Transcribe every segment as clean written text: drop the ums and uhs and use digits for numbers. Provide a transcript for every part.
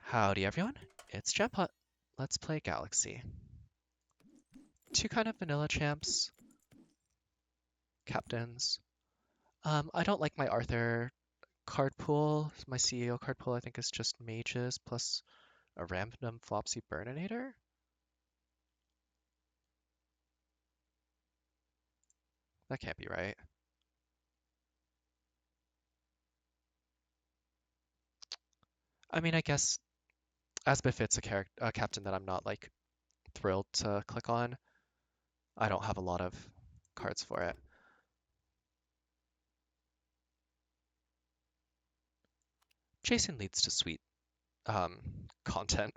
Howdy everyone, it's Jampot. Let's play Galaxy. Two kind of vanilla champs, captains. I don't like my Arthur card pool. My CEO card pool I think is just mages plus a random Flopsy Burninator. That can't be right. I mean, I guess as befits a captain that I'm not like thrilled to click on, I don't have a lot of cards for it. Jason leads to sweet content,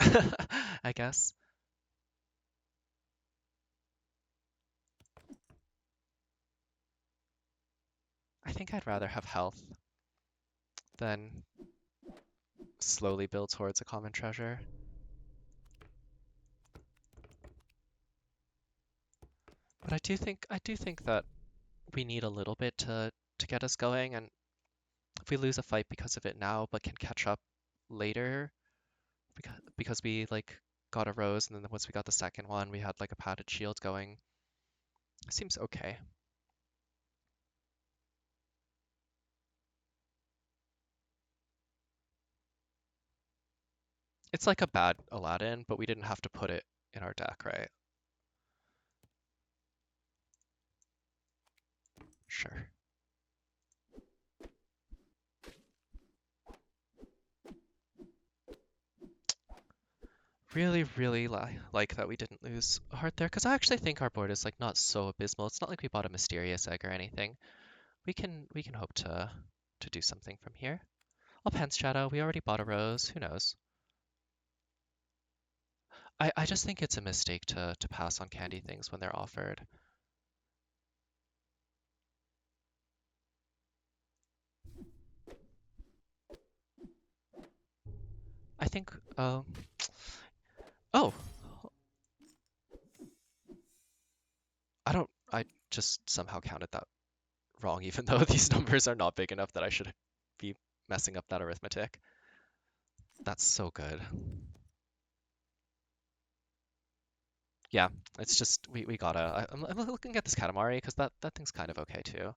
I guess. I think I'd rather have health than slowly build towards a common treasure. But I do think that we need a little bit to get us going, and if we lose a fight because of it now, but can catch up later, because we like got a rose, and then once we got the second one, we had like a padded shield going. It seems okay. It's like a bad Aladdin, but we didn't have to put it in our deck, right? Sure. Really like that we didn't lose a heart there, because I actually think our board is like not so abysmal. It's not like we bought a mysterious egg or anything. We can hope to do something from here. I'll Pence Shadow. We already bought a rose. Who knows? I just think it's a mistake to pass on candy things when they're offered. I think, oh, I just somehow counted that wrong, even though these numbers are not big enough that I should be messing up that arithmetic. That's so good. Yeah, it's just, we gotta, I'm looking at this Katamari because that thing's kind of okay too.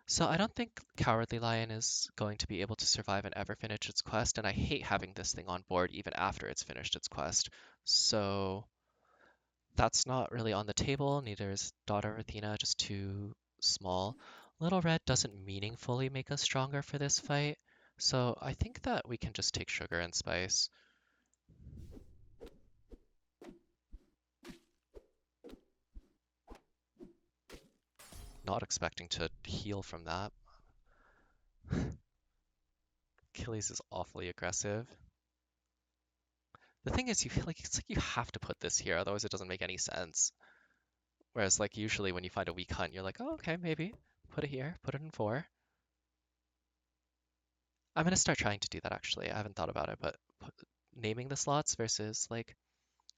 So I don't think Cowardly Lion is going to be able to survive and ever finish its quest, and I hate having this thing on board even after it's finished its quest. So that's not really on the table, neither is Daughter of Athena, just too small. Little Red doesn't meaningfully make us stronger for this fight, so I think that we can just take Sugar and Spice. Not expecting to heal from that. Achilles is awfully aggressive. The thing is, it's like you have to put this here, otherwise it doesn't make any sense. Whereas like usually when you find a weak hunt, you're like, oh, okay, maybe put it here, put it in 4. I'm gonna start trying to do that actually. I haven't thought about it, but naming the slots versus like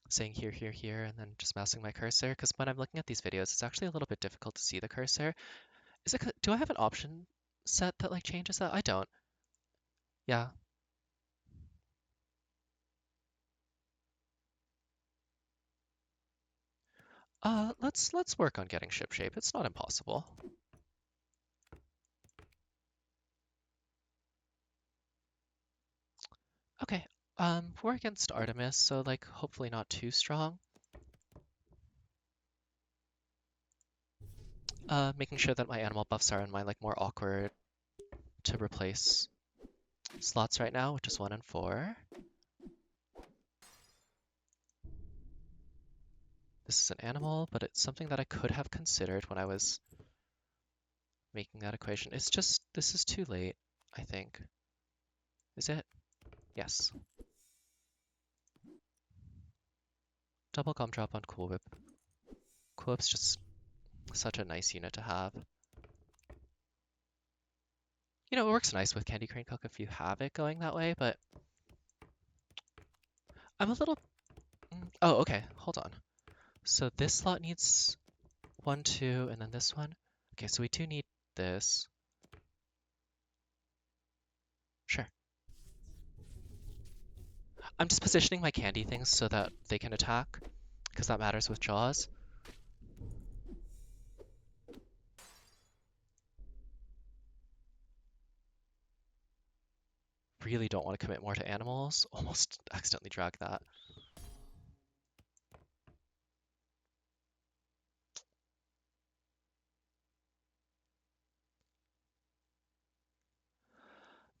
saying here, here, here, and then just mousing my cursor. Because when I'm looking at these videos, it's actually a little bit difficult to see the cursor. Do I have an option set that like changes that? I don't. Yeah. Let's work on getting ship shape. It's not impossible. Okay. We're against Artemis, so like hopefully not too strong. Making sure that my animal buffs are in my like more awkward to replace slots right now, which is 1 and 4. This is an animal, but it's something that I could have considered when I was making that equation. It's just, this is too late, I think. Is it? Yes. Double gumdrop on Cool Whip. Cool Whip's just such a nice unit to have. You know, it works nice with Candy Crane Cook if you have it going that way, but I'm a little... Oh, okay, hold on. So this slot needs 1, 2, and then this one. Okay, so we do need this. I'm just positioning my candy things so that they can attack, because that matters with jaws. Really don't want to commit more to animals. Almost accidentally dragged that.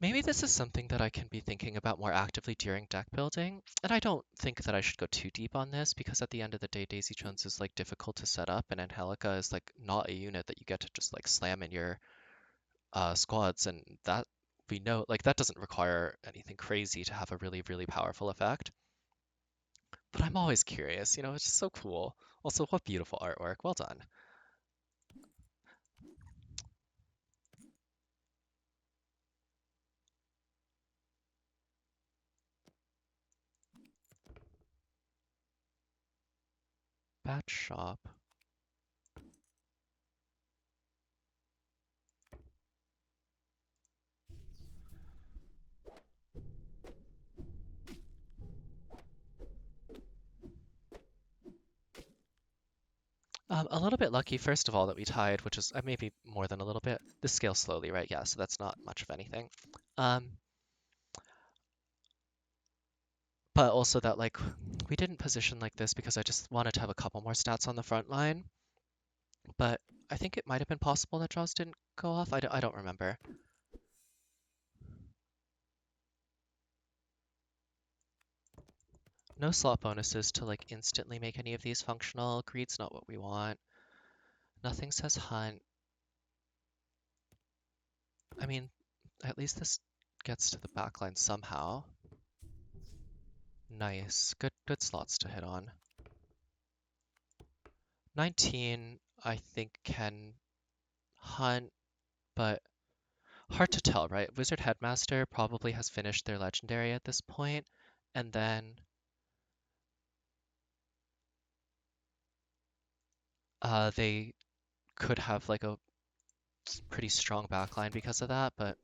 Maybe this is something that I can be thinking about more actively during deck building. And I don't think that I should go too deep on this because at the end of the day, Daisy Jones is like difficult to set up, and Angelica is like not a unit that you get to just like slam in your squads, and that we know like that doesn't require anything crazy to have a really, really powerful effect. But I'm always curious, it's just so cool. Also, what beautiful artwork. Well done. Bat shop. A little bit lucky, first of all, that we tied, which is maybe more than a little bit. This scales slowly, right? Yeah, so that's not much of anything. Um, but also that like we didn't position like this because I just wanted to have a couple more stats on the front line. But I think it might have been possible that draws didn't go off. I don't remember. No slot bonuses to like instantly make any of these functional. Greed's not what we want. Nothing says hunt. I mean, at least this gets to the back line somehow. Nice. Good slots to hit on. 19, I think, can hunt, but hard to tell, right? Wizard Headmaster probably has finished their legendary at this point, and then they could have like a pretty strong backline because of that, but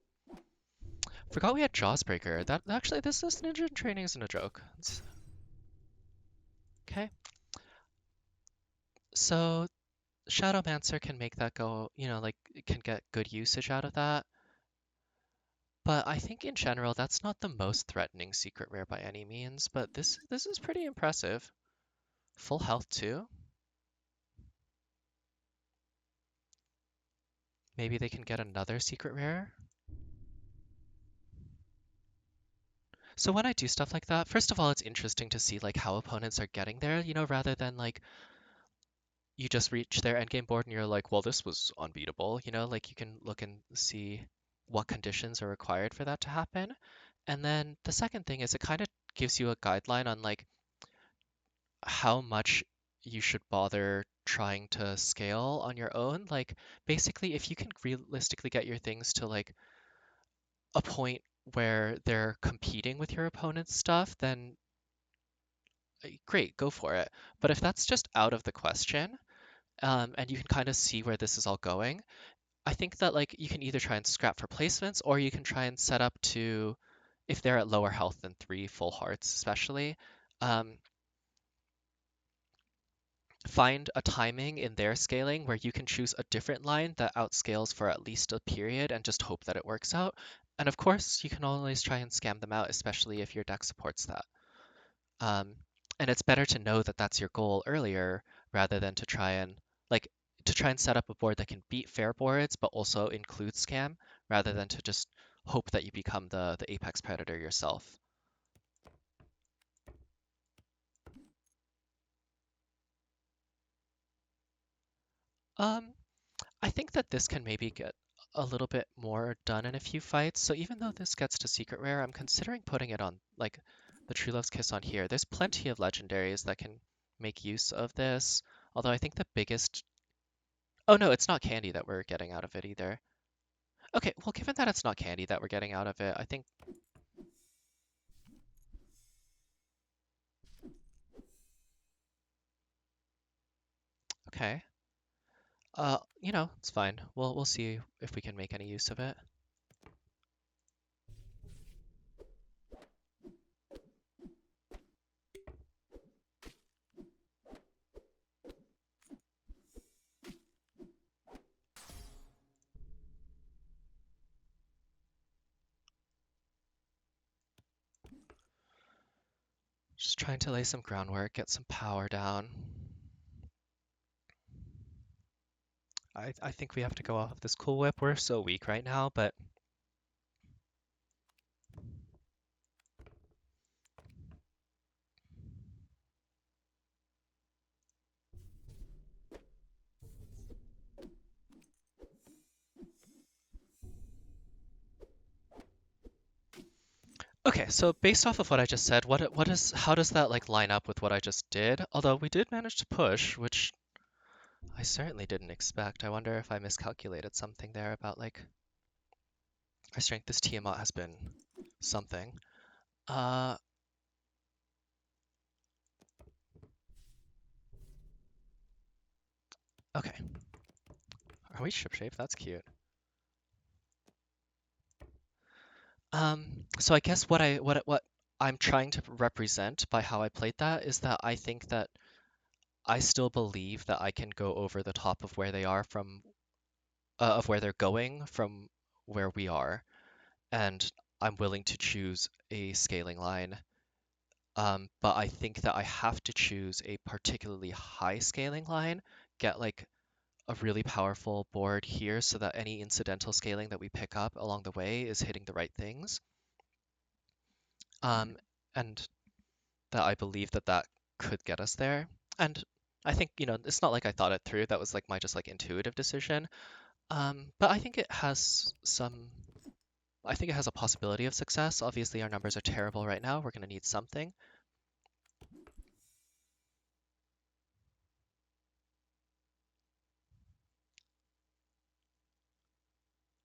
forgot we had Jawsbreaker. That actually, this ninja training isn't a joke. Okay. So Shadowmancer can make that go, like it can get good usage out of that. But I think in general, that's not the most threatening secret rare by any means, but this is pretty impressive. Full health too. Maybe they can get another secret rare. So when I do stuff like that, first of all, it's interesting to see like how opponents are getting there, rather than like you just reach their endgame board and you're like, well, this was unbeatable, like you can look and see what conditions are required for that to happen. And then the second thing is it kind of gives you a guideline on like how much you should bother trying to scale on your own. Like basically if you can realistically get your things to like a point where they're competing with your opponent's stuff, then great, go for it. But if that's just out of the question, and you can kind of see where this is all going, I think that like you can either try and scrap for placements or you can try and set up to, if they're at lower health than 3 full hearts, especially, um, find a timing in their scaling where you can choose a different line that outscales for at least a period and just hope that it works out. And of course, you can always try and scam them out, especially if your deck supports that. Um, and it's better to know that that's your goal earlier rather than like to try and set up a board that can beat fair boards but also include scam rather than to just hope that you become the apex predator yourself. Um, I think that this can maybe get a little bit more done in a few fights. So even though this gets to secret rare, I'm considering putting it on like the True Love's Kiss on here. There's plenty of legendaries that can make use of this. Although I think the biggest Oh no, it's not candy that we're getting out of it either. Okay, well, given that it's not candy that we're getting out of it, I think, okay. It's fine. We'll see if we can make any use of it. Just trying to lay some groundwork, get some power down. I think we have to go off of this Cool Whip. We're so weak right now, but okay, so based off of what I just said, how does that like line up with what I just did? Although we did manage to push, which I certainly didn't expect. I wonder if I miscalculated something there about like our strength. This Tiamat has been something. Uh, okay. Are we shipshape? That's cute. So I guess what I'm trying to represent by how I played that is that I think that I still believe that I can go over the top of where they are from of where they're going from where we are, and I'm willing to choose a scaling line. But I think that I have to choose a particularly high scaling line, get like a really powerful board here so that any incidental scaling that we pick up along the way is hitting the right things. And that I believe that that could get us there. And I think, it's not like I thought it through. That was like my just like intuitive decision. But I think I think it has a possibility of success. Obviously, our numbers are terrible right now. We're going to need something.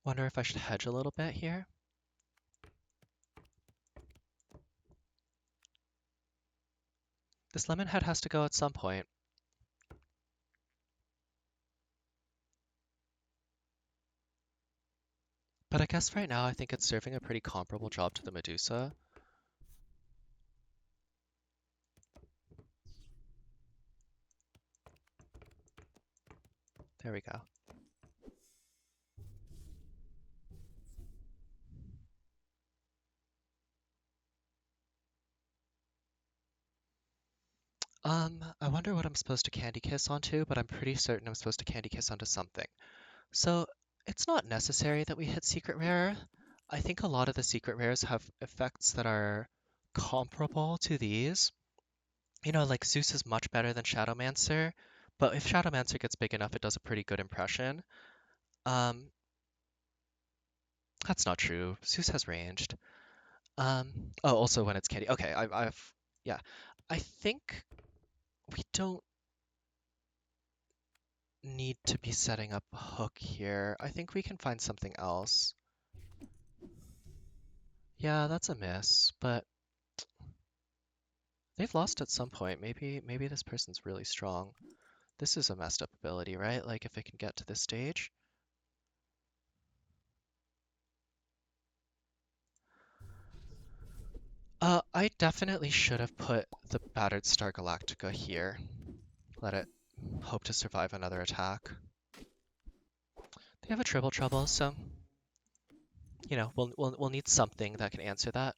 Wonder if I should hedge a little bit here. This lemon head has to go at some point. But I guess right now I think it's serving a pretty comparable job to the Medusa. There we go. I wonder what I'm supposed to Candy Kiss onto, but I'm pretty certain I'm supposed to Candy Kiss onto something. So it's not necessary that we hit Secret Rare. I think a lot of the Secret Rares have effects that are comparable to these. Like Zeus is much better than Shadowmancer, but if Shadowmancer gets big enough, it does a pretty good impression. Um, that's not true. Zeus has ranged. Oh, also when it's Candy. Okay, yeah. I think we don't need to be setting up a hook here. I think we can find something else. Yeah, that's a miss, but they've lost at some point. Maybe this person's really strong. This is a messed up ability, right? Like if it can get to this stage. I definitely should have put the Battered Star Galactica here. Let it hope to survive another attack. They have a triple trouble, so we'll need something that can answer that.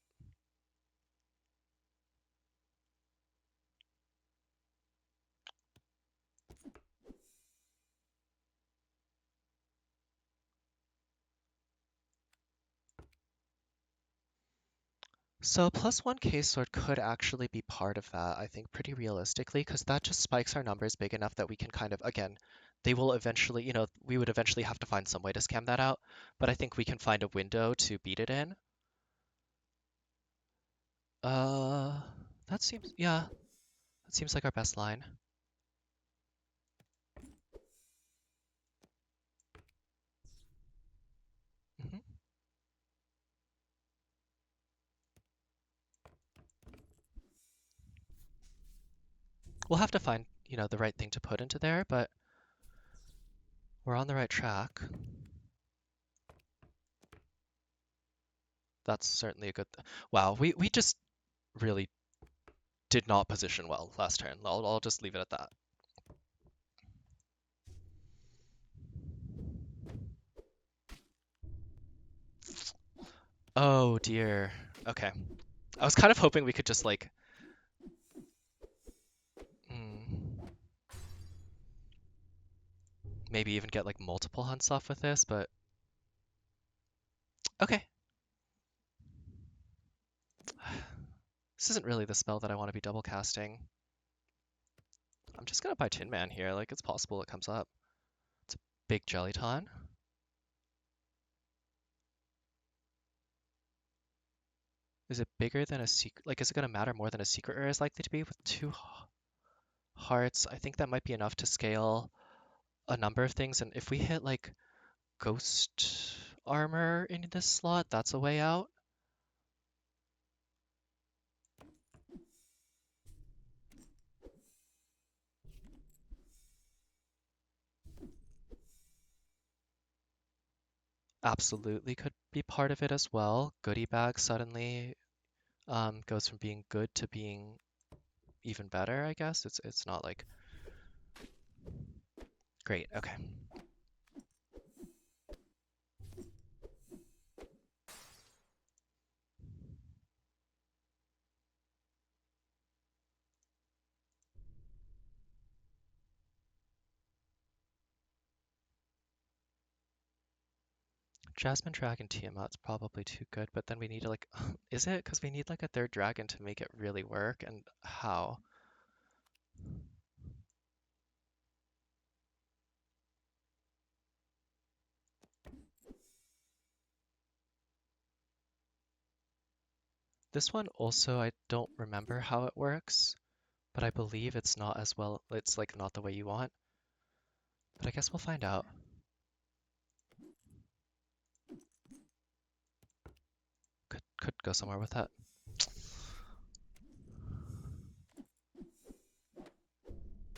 So +1 case sword could actually be part of that, I think, pretty realistically, because that just spikes our numbers big enough that we can kind of, again, they will eventually, we would eventually have to find some way to scam that out, but I think we can find a window to beat it in. Uh, yeah, that seems like our best line. hmm We'll have to find, the right thing to put into there, but we're on the right track. That's certainly a good Wow, we just really did not position well last turn. I'll just leave it at that. Oh dear. Okay. I was kind of hoping we could just like maybe even get like multiple hunts off with this, but okay. This isn't really the spell that I want to be double casting. I'm just gonna buy Tin Man here, like it's possible it comes up. It's a big Jellyton. Is it bigger than a secret? Like, is it gonna matter more than a secret rare is likely to be with two hearts? I think that might be enough to scale a number of things, and if we hit like ghost armor in this slot, that's a way out. Absolutely could be part of it as well. Goodie bag suddenly goes from being good to being even better, I guess. It's not like great. Okay. Jasmine Dragon Tiamat's probably too good, but then we need to like, is it? Because we need like a third dragon to make it really work, and how? This one also, I don't remember how it works, but I believe it's not as well, it's like not the way you want. But I guess we'll find out. Could go somewhere with that.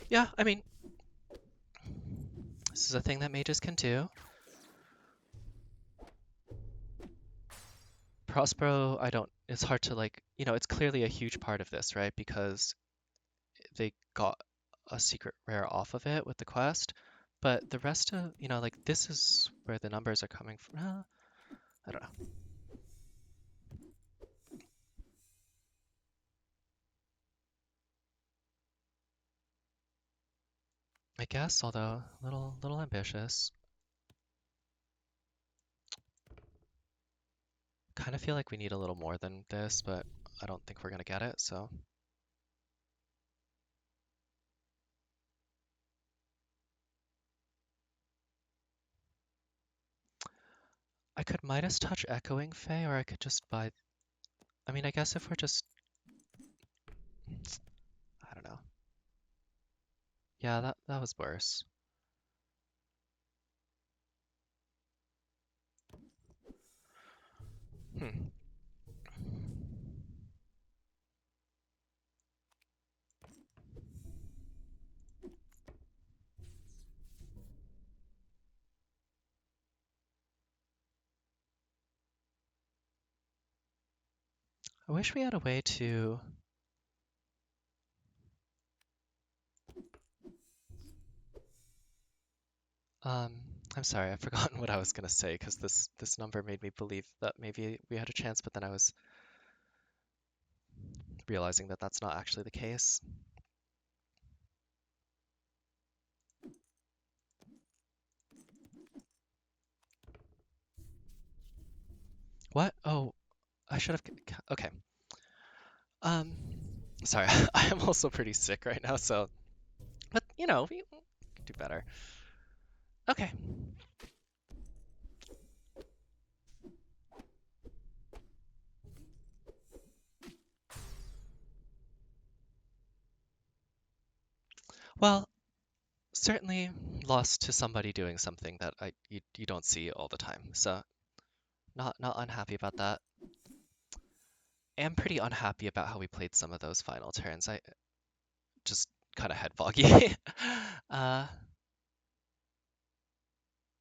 Yeah, I mean, this is a thing that mages can do. Prospero, I don't, it's hard to like, it's clearly a huge part of this, right? Because they got a secret rare off of it with the quest, but the rest of, like this is where the numbers are coming from. I don't know. I guess, although a little ambitious. Kind of feel like we need a little more than this, but I don't think we're gonna get it, so. I could Midas Touch Echoing Fae, or I could just buy. I mean, I guess if we're just. I don't know. Yeah, that was worse. Hmm. I wish we had a way to. Um, I'm sorry, I've forgotten what I was gonna say because this number made me believe that maybe we had a chance, but then I was realizing that that's not actually the case. What? Oh, I should have. Okay. Um, sorry, I am also pretty sick right now, so. But we can do better. Okay. Well, certainly lost to somebody doing something that you don't see all the time. So not unhappy about that. Am pretty unhappy about how we played some of those final turns. I just kind of head foggy. uh,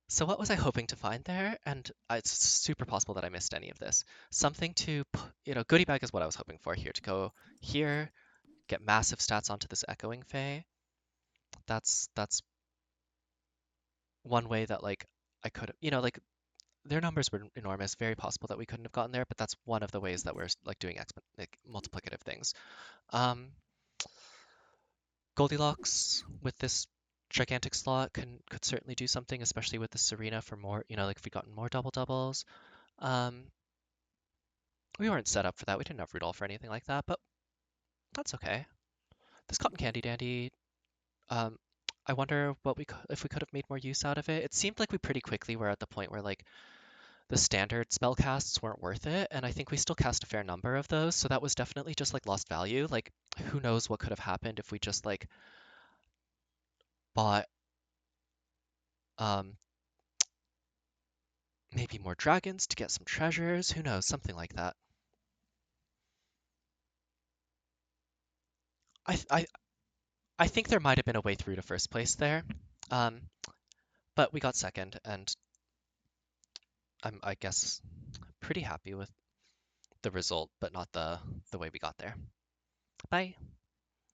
so what was I hoping to find there? And it's super possible that I missed any of this. Something to, goodie bag is what I was hoping for here. To go here, get massive stats onto this Echoing Fae. That's one way that like I could, like their numbers were enormous. Very possible that we couldn't have gotten there, but that's one of the ways that we're like doing like multiplicative things. Um, Goldilocks with this Gigantic slot could certainly do something, especially with the Serena for more, like if we gotten more double doubles. Um, we weren't set up for that. We didn't have Rudolph or anything like that, but that's okay. This Cotton Candy Dandy, um, I wonder if we could have made more use out of it. It seemed like we pretty quickly were at the point where like the standard spell casts weren't worth it, and I think we still cast a fair number of those, so that was definitely just like lost value. Like who knows what could have happened if we just like bought um maybe more dragons to get some treasures, who knows, something like that. I th- I I think there might have been a way through to first place there. Um, but we got second, and I guess pretty happy with the result, but not the way we got there. Bye.